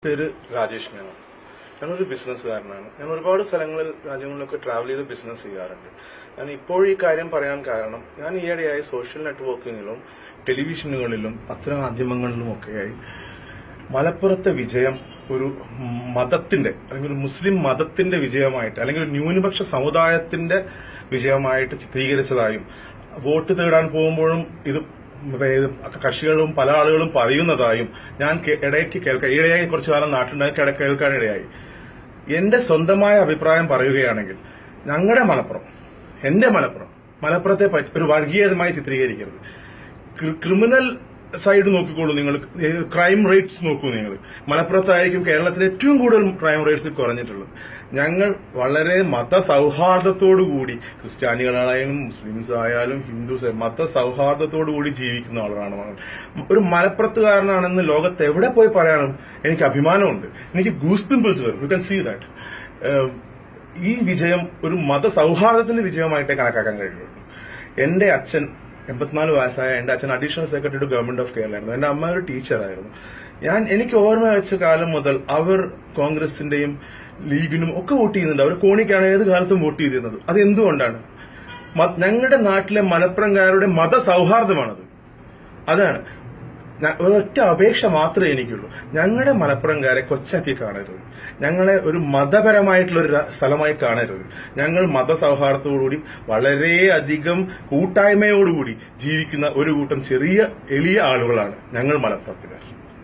പേര് രാജേഷ് മേനോൻ. ഞാനൊരു ബിസിനസ്സുകാരനാണ്. ഞാൻ ഒരുപാട് രാജ്യങ്ങളിലൊക്കെ ട്രാവൽ ചെയ്ത് ബിസിനസ് ചെയ്യാറുണ്ട്. ഞാൻ ഇപ്പോൾ ഈ കാര്യം പറയാൻ കാരണം, ഞാൻ ഈയിടെയായി സോഷ്യൽ നെറ്റ്വർക്കിങ്ങിലും ടെലിവിഷനുകളിലും പത്രമാധ്യമങ്ങളിലുമൊക്കെയായി മലപ്പുറത്തെ വിജയം ഒരു മതത്തിന്റെ അല്ലെങ്കിൽ ഒരു മുസ്ലിം മതത്തിന്റെ വിജയമായിട്ട് അല്ലെങ്കിൽ ഒരു ന്യൂനപക്ഷ സമുദായത്തിന്റെ വിജയമായിട്ട് ചിത്രീകരിച്ചതായും വോട്ട് തേടാൻ പോകുമ്പോഴും ഇത് കക്ഷികളും പല ആളുകളും പറയുന്നതായും ഞാൻ ഇടയായി കുറച്ചു കാലം നാട്ടിലുണ്ടായി കേൾക്കാനിടയായി. എന്റെ സ്വന്തമായ അഭിപ്രായം പറയുകയാണെങ്കിൽ, ഞങ്ങളുടെ മലപ്പുറത്തെ ഒരു വർഗീയതമായി ചിത്രീകരിക്കരുത്. ക്രിമിനൽ സൈഡ് നോക്കിക്കോളൂ, നിങ്ങൾ ക്രൈം റേറ്റ്സ് നോക്കൂ. നിങ്ങൾ മലപ്പുറത്തായിരിക്കും കേരളത്തിൽ ഏറ്റവും കൂടുതൽ ക്രൈം റേറ്റ്സ് കുറഞ്ഞിട്ടുള്ളത്. ഞങ്ങൾ വളരെ മതസൗഹാർദ്ദത്തോടുകൂടി, ക്രിസ്ത്യാനികളായാലും മുസ്ലിംസ് ആയാലും ഹിന്ദുസ്, മതസൗഹാർദ്ദത്തോടുകൂടി ജീവിക്കുന്ന ആളുകളാണ്. ഒരു മലപ്പുറത്തുകാരനാണെന്ന് ലോകത്ത് എവിടെ പോയി പറയാനും എനിക്ക് അഭിമാനമുണ്ട്. എനിക്ക് ഗൂസ് പിമ്പിൾസ് വരും. You can see that. ഈ വിജയം ഒരു മതസൗഹാർദ്ദത്തിന്റെ വിജയമായിട്ടേ കണക്കാക്കാൻ കഴിയുള്ളൂ. എന്റെ അച്ഛൻ 84 വയസ്സായ എന്റെ അച്ഛൻ additional secretary to government of Kerala ആയിരുന്നു. എന്റെ അമ്മ ഒരു ടീച്ചറായിരുന്നു. എനിക്ക് ഓർമ്മ വെച്ച കാലം മുതൽ അവർ കോൺഗ്രസിന്റെയും ലീഗിനും ഒക്കെ വോട്ട് ചെയ്യുന്നുണ്ട്. അവർ കോണിക്കാണ് ഏത് കാലത്തും വോട്ട് ചെയ്തിരുന്നത്. അത് എന്തുകൊണ്ടാണ്? ഞങ്ങളുടെ നാട്ടിലെ മലപ്പുറംകാരുടെ മതസൗഹാർദ്ദമാണത്. അതാണ് ഒരൊറ്റ അപേക്ഷ മാത്രമേ എനിക്കുള്ളൂ. ഞങ്ങളുടെ മലപ്പുറംകാരെ കൊച്ചാക്കി കാണരുത്. ഞങ്ങളെ ഒരു മതപരമായിട്ടുള്ള ഒരു സ്ഥലമായി കാണരുത്. ഞങ്ങൾ മതസൗഹാർദ്ദത്തോടുകൂടി വളരെയധികം കൂട്ടായ്മയോടുകൂടി ജീവിക്കുന്ന ഒരു കൂട്ടം ചെറിയ എളിയ ആളുകളാണ് ഞങ്ങൾ മലപ്പുറത്തുകാർ.